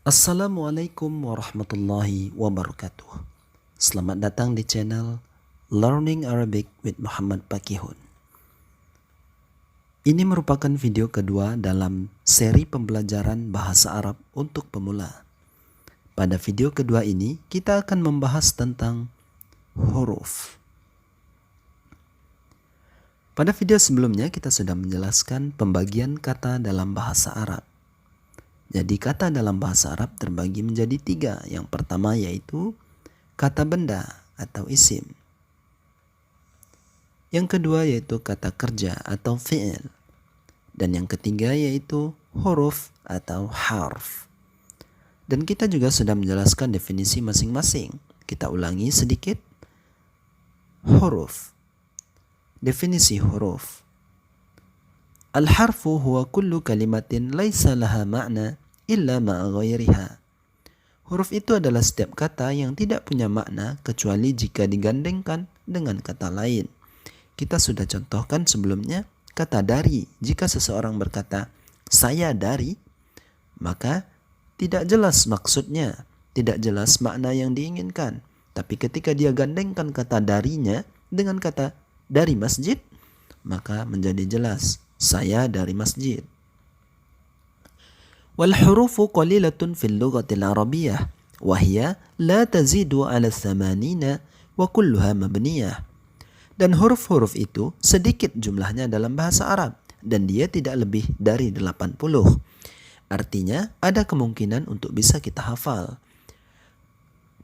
Assalamualaikum warahmatullahi wabarakatuh. Selamat datang di channel Learning Arabic with Muhammad Pakihun. Ini merupakan video kedua dalam seri pembelajaran bahasa Arab untuk pemula. Pada video kedua ini kita akan membahas tentang huruf. Pada video sebelumnya kita sudah menjelaskan pembagian kata dalam bahasa Arab. Jadi kata dalam bahasa Arab terbagi menjadi 3. Yang pertama yaitu kata benda atau isim. Yang kedua yaitu kata kerja atau fi'il. Dan yang ketiga yaitu huruf atau harf. Dan kita juga sudah menjelaskan definisi masing-masing. Kita ulangi sedikit. Huruf. Definisi huruf. Al-harfu huwa kullu kalimatin laisa laha ma'na illa ma'a ghairiha. Huruf itu adalah setiap kata yang tidak punya makna kecuali jika digandengkan dengan kata lain. Kita sudah contohkan sebelumnya kata dari. Jika seseorang berkata saya dari, maka tidak jelas maksudnya, tidak jelas makna yang diinginkan. Tapi ketika dia gandengkan kata darinya dengan kata dari masjid, maka menjadi jelas saya dari masjid. Wal hurufu qalilatun fil lughati al-arabiyyah wa hiya la tazidu ala 80 wa kulluha mabniyah. Dan huruf-huruf itu sedikit jumlahnya dalam bahasa Arab dan dia tidak lebih dari 80. Artinya ada kemungkinan untuk bisa kita hafal.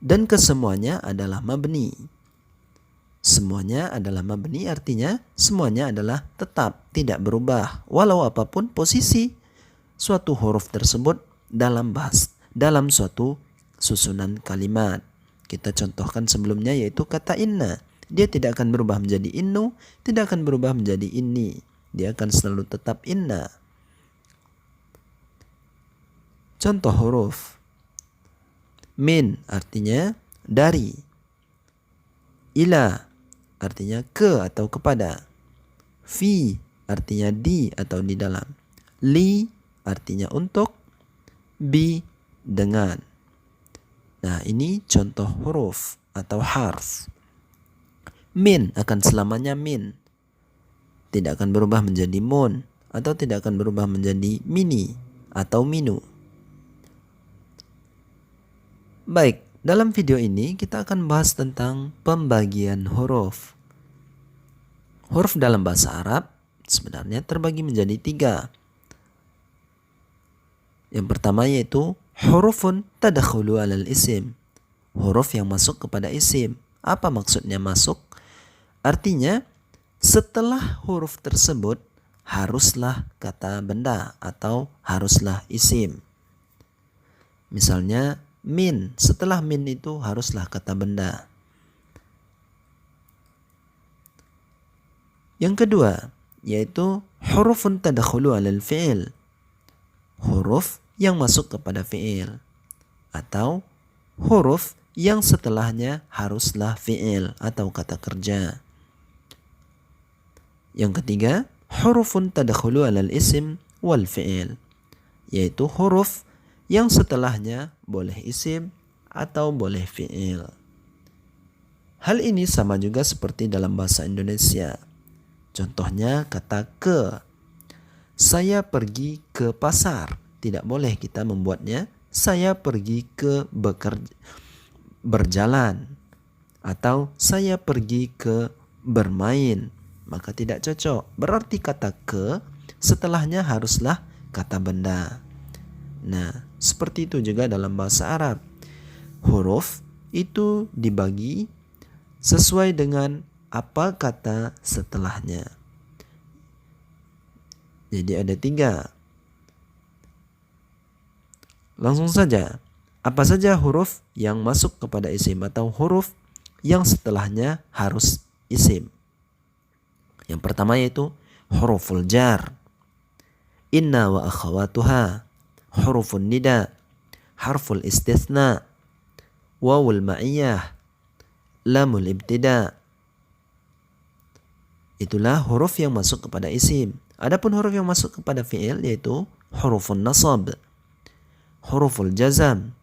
Dan kesemuanya adalah mabni. Semuanya adalah mabni artinya semuanya adalah tetap, tidak berubah walau apapun posisi suatu huruf tersebut dalam suatu susunan kalimat. Kita contohkan sebelumnya yaitu kata inna. Dia tidak akan berubah menjadi innu, tidak akan berubah menjadi inni. Dia akan selalu tetap inna. Contoh huruf. Min artinya dari. Ila artinya ke atau kepada. Fi artinya di atau di dalam. Li artinya untuk. Bi dengan. Nah, ini contoh huruf atau harf. Min akan selamanya min. Tidak akan berubah menjadi mun atau tidak akan berubah menjadi mini atau minu. Baik, dalam video ini kita akan bahas tentang pembagian huruf. Huruf dalam bahasa Arab sebenarnya terbagi menjadi 3. Yang pertama yaitu hurufun tadakhulu alal isim. Huruf yang masuk kepada isim. Apa maksudnya masuk? Artinya setelah huruf tersebut haruslah kata benda atau haruslah isim. Misalnya min, setelah min itu haruslah kata benda. Yang kedua yaitu hurufun tadakhulu alal fi'il. Huruf yang masuk kepada fi'il atau huruf yang setelahnya haruslah fi'il atau kata kerja. Yang ketiga, hurufun tadakhulu alal isim wal fi'il, yaitu huruf yang setelahnya boleh isim atau boleh fi'il. Hal ini sama juga seperti dalam bahasa Indonesia. Contohnya kata ke. Saya pergi ke pasar. Tidak boleh kita membuatnya saya pergi ke berjalan. Atau saya pergi ke bermain. Maka tidak cocok. Berarti kata ke setelahnya haruslah kata benda. Nah, seperti itu juga dalam bahasa Arab. Huruf itu dibagi sesuai dengan apa kata setelahnya. Jadi ada 3. Langsung saja. Apa saja huruf yang masuk kepada isim atau huruf yang setelahnya harus isim? Yang pertama yaitu huruful jar. Inna wa akhawatuha. Hurufun nida. Harful istithna. Wawul ma'iyah. Lamul ibtida. Itulah huruf yang masuk kepada isim. Adapun huruf yang masuk kepada fi'il yaitu hurufun nasab. huruful jazam,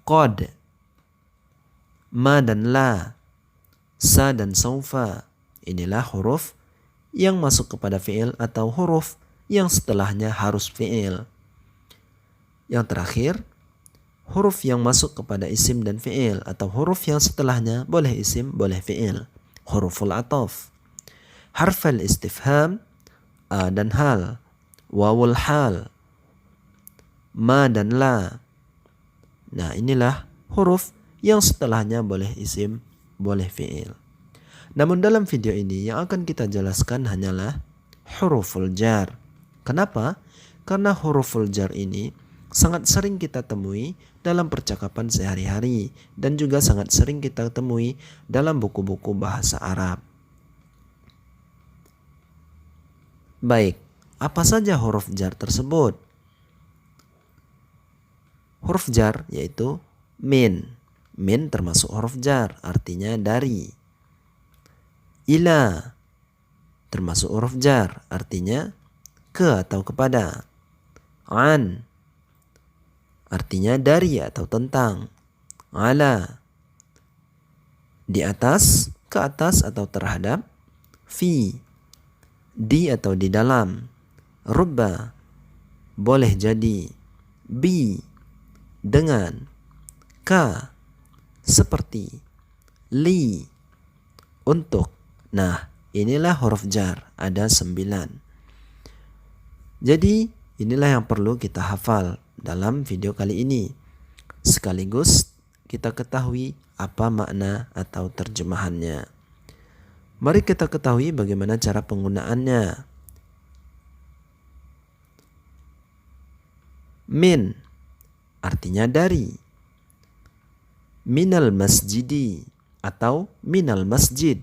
qad, ma dan la, sa dan saufa. Inilah huruf yang masuk kepada fi'il atau huruf yang setelahnya harus fi'il. Yang terakhir, huruf yang masuk kepada isim dan fi'il atau huruf yang setelahnya boleh isim, boleh fi'il. Huruful ataf, harfal istifham, a dan hal, wawul hal, ma dan la. Nah, inilah huruf yang setelahnya boleh isim, boleh fi'il. Namun dalam video ini yang akan kita jelaskan hanyalah huruful jar. Kenapa? Karena huruful jar ini sangat sering kita temui dalam percakapan sehari-hari dan juga sangat sering kita temui dalam buku-buku bahasa Arab. Baik, apa saja huruf jar tersebut? Huruf jar yaitu min. Min termasuk huruf jar, artinya dari. Ila termasuk huruf jar, artinya ke atau kepada. An artinya dari atau tentang. Ala di atas, ke atas atau terhadap. Fi di atau di dalam. Rubba boleh jadi. Bi dengan. Ka seperti. Li untuk. Nah, inilah huruf jar, ada 9. Jadi, inilah yang perlu kita hafal dalam video kali ini. Sekaligus kita ketahui apa makna atau terjemahannya. Mari kita ketahui bagaimana cara penggunaannya. Min artinya dari. Minal masjidi atau minal masjid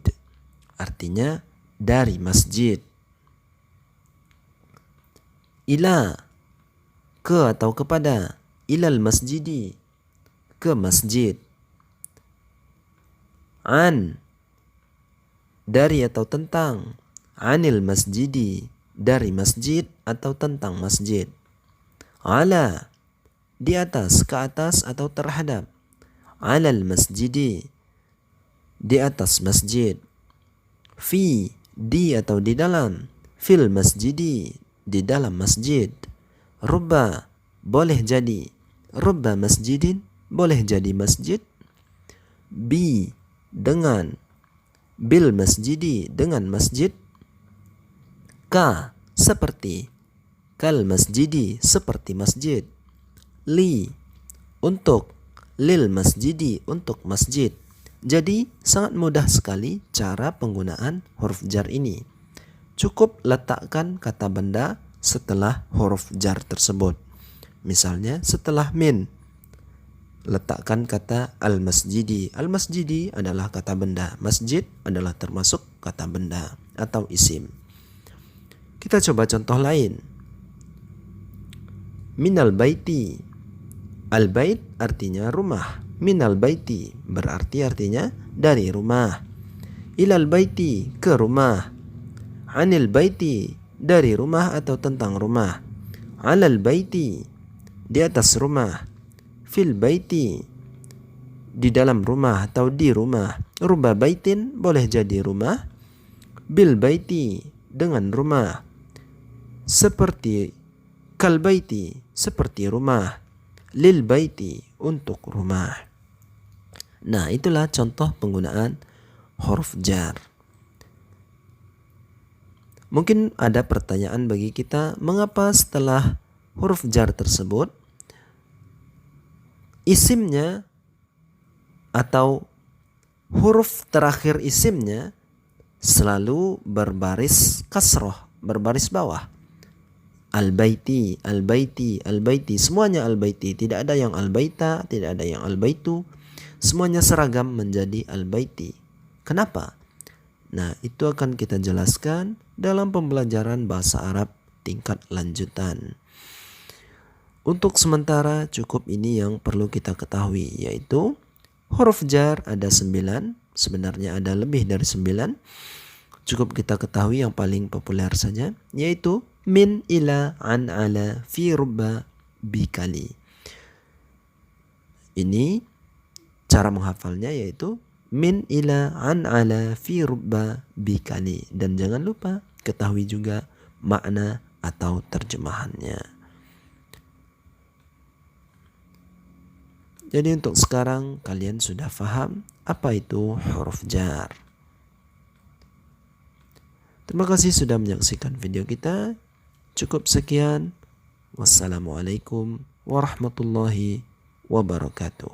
artinya dari masjid. Ila ke atau kepada. Ilal masjidi ke masjid. An dari atau tentang. Anil masjidi dari masjid atau tentang masjid. Ala di atas, ke atas atau terhadap. Alal masjidi di atas masjid. Fi di atau di dalam. Fil masjidi di dalam masjid. Rubba boleh jadi. Rubba masjidin boleh jadi masjid. Bi dengan. Bil masjidi dengan masjid. Ka seperti. Kal masjidi seperti masjid. Li untuk. Lil masjidi untuk masjid. Jadi sangat mudah sekali cara penggunaan huruf jar ini. Cukup letakkan kata benda setelah huruf jar tersebut. Misalnya setelah min, letakkan kata al-masjidi. Al-masjidi adalah kata benda. Masjid adalah termasuk kata benda atau isim. Kita coba contoh lain. Minal baiti. Al-bait artinya rumah. Minal baiti berarti artinya dari rumah. Ilal baiti ke rumah. Anil baiti dari rumah atau tentang rumah. Alal baiti di atas rumah. Fil baiti di dalam rumah atau di rumah. Rubba baitin boleh jadi rumah. Bil baiti dengan rumah. Seperti kal baiti seperti rumah. Lil baiti untuk rumah. Nah, itulah contoh penggunaan huruf jar. Mungkin ada pertanyaan bagi kita, mengapa setelah huruf jar tersebut isimnya atau huruf terakhir isimnya selalu berbaris kasroh, berbaris bawah. Al-baiti, al-baiti, al-baiti, semuanya al-baiti. Tidak ada yang al-baita, tidak ada yang al-baitu. Semuanya seragam menjadi al-baiti. Kenapa? Nah, itu akan kita jelaskan dalam pembelajaran bahasa Arab tingkat lanjutan. Untuk sementara cukup ini yang perlu kita ketahui, yaitu huruf jar ada 9, sebenarnya ada lebih dari 9. Cukup kita ketahui yang paling populer saja, yaitu min, ila, an, ala, fi, rubba, bikali. Ini cara menghafalnya yaitu min ila an ala fi rubba bikali. Dan jangan lupa ketahui juga makna atau terjemahannya. Jadi untuk sekarang kalian sudah paham apa itu huruf jar. Terima kasih sudah menyaksikan video kita. Cukup sekian. Wassalamualaikum warahmatullahi wabarakatuh.